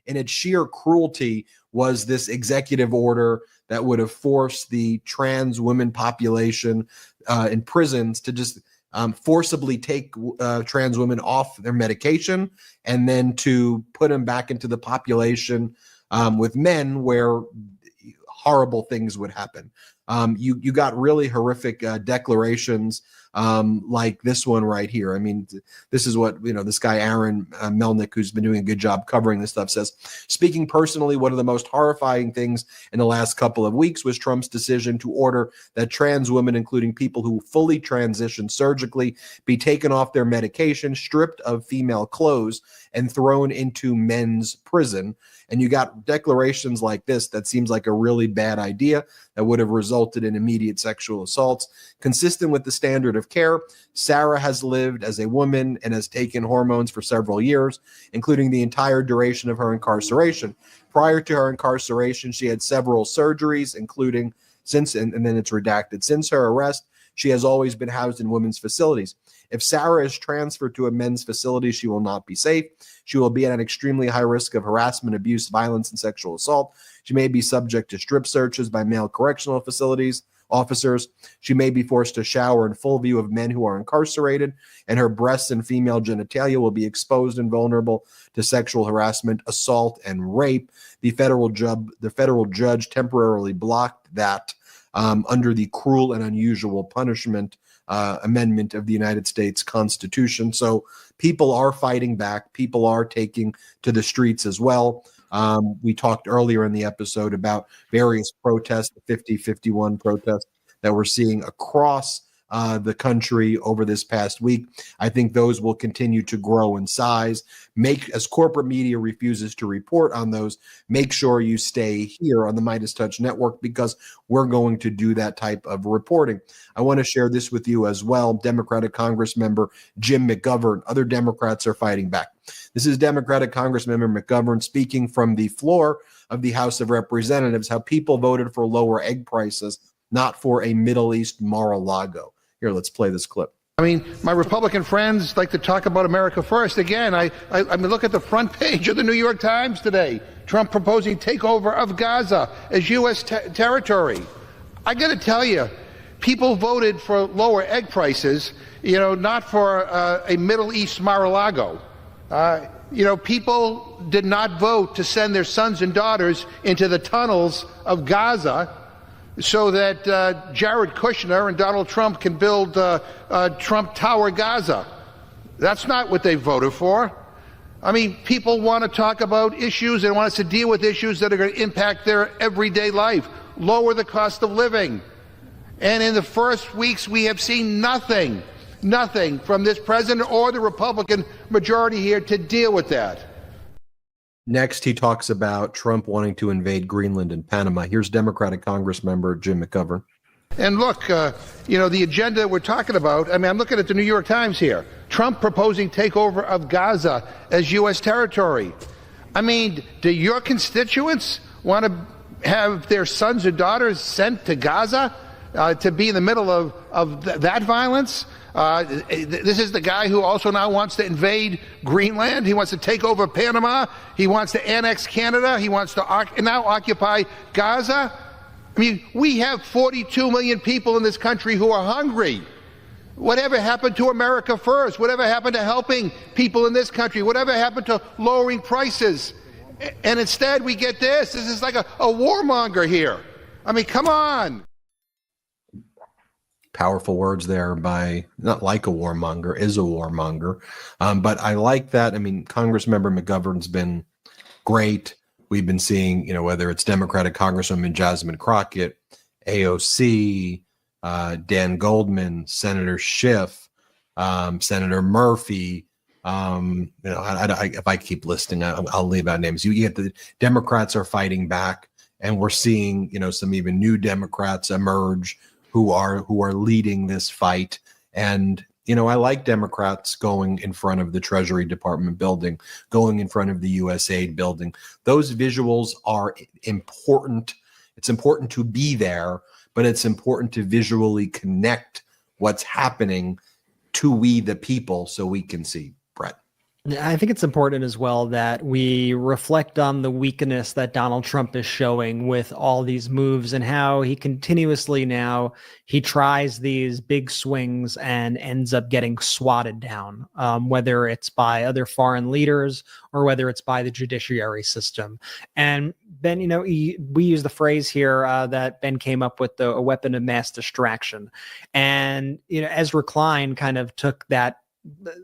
in its sheer cruelty was this executive order that would have forced the trans women population in prisons to just forcibly take trans women off their medication and then to put them back into the population with men where horrible things would happen. You got really horrific declarations like this one right here. I mean, this is what, this guy, Aaron Melnick, who's been doing a good job covering this stuff, says, speaking personally, one of the most horrifying things in the last couple of weeks was Trump's decision to order that trans women, including people who fully transition surgically, be taken off their medication, stripped of female clothes, and thrown into men's prison. And you got declarations like this that seems like a really bad idea that would have resulted in immediate sexual assaults. Consistent with the standard of care, Sarah has lived as a woman and has taken hormones for several years, including the entire duration of her incarceration. Prior to her incarceration, she had several surgeries, including and then it's redacted. Since her arrest, she has always been housed in women's facilities. If Sarah is transferred to a men's facility, she will not be safe. She will be at an extremely high risk of harassment, abuse, violence, and sexual assault. She may be subject to strip searches by male correctional facilities officers. She may be forced to shower in full view of men who are incarcerated, and her breasts and female genitalia will be exposed and vulnerable to sexual harassment, assault, and rape. The federal judge temporarily blocked that under the cruel and unusual punishment amendment of the United States Constitution. So people are fighting back. People are taking to the streets as well. We talked earlier in the episode about various protests, the 50-51 protests that we're seeing across the country over this past week. I think those will continue to grow in size. As corporate media refuses to report on those, make sure you stay here on the Midas Touch Network, because we're going to do that type of reporting. I want to share this with you as well. Democratic Congress member Jim McGovern, other Democrats are fighting back. This is Democratic Congressmember McGovern speaking from the floor of the House of Representatives, how people voted for lower egg prices, not for a Middle East Mar-a-Lago. Here, let's play this clip. I mean, my Republican friends like to talk about America first. Again, I mean, look at the front page of the New York Times today. Trump proposing takeover of Gaza as U.S. territory. I got to tell you, people voted for lower egg prices, not for a Middle East Mar-a-Lago. People did not vote to send their sons and daughters into the tunnels of Gaza so that Jared Kushner and Donald Trump can build Trump Tower Gaza. That's not what they voted for. I mean, people want to talk about issues. They want us to deal with issues that are going to impact their everyday life, lower the cost of living. And in the first weeks, we have seen nothing from this president or the Republican majority here to deal with that. Next, he talks about Trump wanting to invade Greenland and Panama. Here's Democratic Congress member Jim McGovern. And look, the agenda we're talking about, I mean, I'm looking at the New York Times here. Trump proposing takeover of Gaza as U.S. territory. I mean, do your constituents want to have their sons or daughters sent to Gaza to be in the middle of that violence? This is the guy who also now wants to invade Greenland. He wants to take over Panama. He wants to annex Canada. He wants to now occupy Gaza. I mean, we have 42 million people in this country who are hungry. Whatever happened to America first? Whatever happened to helping people in this country? Whatever happened to lowering prices? And instead we get this. This is like a warmonger here. I mean, come on. Powerful words there by, not like a warmonger, is a warmonger. But I like that. I mean, Congressmember McGovern's been great. We've been seeing, whether it's Democratic Congresswoman Jasmine Crockett, AOC, Dan Goldman, Senator Schiff, Senator Murphy. If I keep listing, I'll leave out names. You get the Democrats are fighting back, and we're seeing, some even new Democrats emerge who are leading this fight. And, I like Democrats going in front of the Treasury Department building, going in front of the USAID building. Those visuals are important. It's important to be there, but it's important to visually connect what's happening to we the people so we can see. Brett. I think it's important as well that we reflect on the weakness that Donald Trump is showing with all these moves and how he continuously now he tries these big swings and ends up getting swatted down, whether it's by other foreign leaders or whether it's by the judiciary system. And Ben, we use the phrase here that Ben came up with, a weapon of mass distraction. And, Ezra Klein kind of took that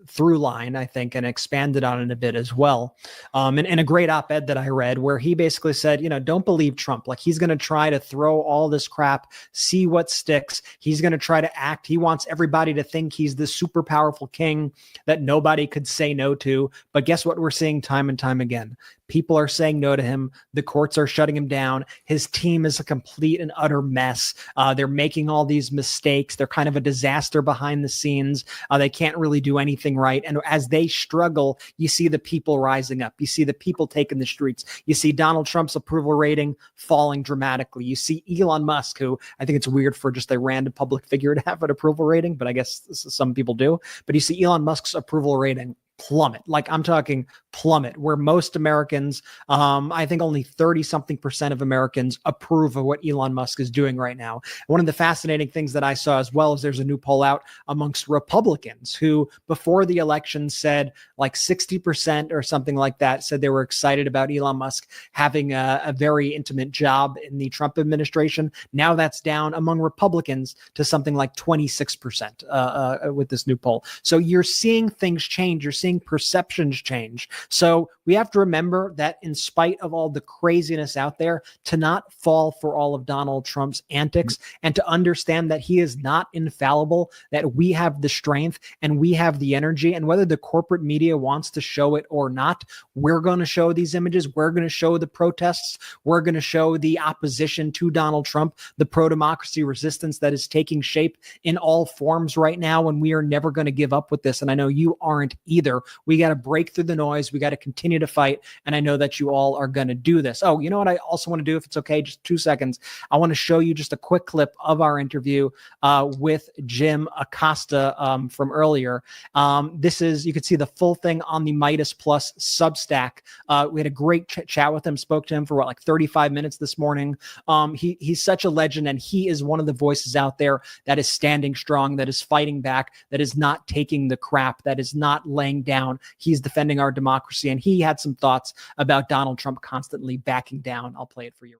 through line, I think, and expanded on it a bit as well. In a great op-ed that I read where he basically said, don't believe Trump. Like, he's going to try to throw all this crap, see what sticks. He's going to try to act. He wants everybody to think he's this super powerful king that nobody could say no to. But guess what we're seeing time and time again? People are saying no to him. The courts are shutting him down. His team is a complete and utter mess. They're making all these mistakes. They're kind of a disaster behind the scenes. They can't really do anything right. And as they struggle, you see the people rising up. You see the people taking the streets. You see Donald Trump's approval rating falling dramatically. You see Elon Musk, who I think it's weird for just a random public figure to have an approval rating, but I guess some people do. But you see Elon Musk's approval rating plummet. Like, I'm talking plummet, where most Americans, I think only 30-something% of Americans approve of what Elon Musk is doing right now. One of the fascinating things that I saw as well is there's a new poll out amongst Republicans who before the election said like 60% or something like that said they were excited about Elon Musk having a very intimate job in the Trump administration. Now that's down among Republicans to something like 26% with this new poll. So you're seeing things change. You're seeing perceptions change. So we have to remember that in spite of all the craziness out there, to not fall for all of Donald Trump's antics and to understand that he is not infallible, that we have the strength and we have the energy. And whether the corporate media wants to show it or not, we're going to show these images. We're going to show the protests. We're going to show the opposition to Donald Trump, the pro-democracy resistance that is taking shape in all forms right now. And we are never going to give up with this. And I know you aren't either. We got to break through the noise. We got to continue to fight. And I know that you all are going to do this. Oh, you know what I also want to do, if it's okay, just 2 seconds. I want to show you just a quick clip of our interview with Jim Acosta from earlier. This is, you can see the full thing on the Midas Plus Substack. We had a great chat with him, spoke to him for like 35 minutes this morning. He's such a legend, and he is one of the voices out there that is standing strong, that is fighting back, that is not taking the crap, that is not laying down. He's defending our democracy, and he had some thoughts about Donald Trump constantly backing down. I'll play it for you.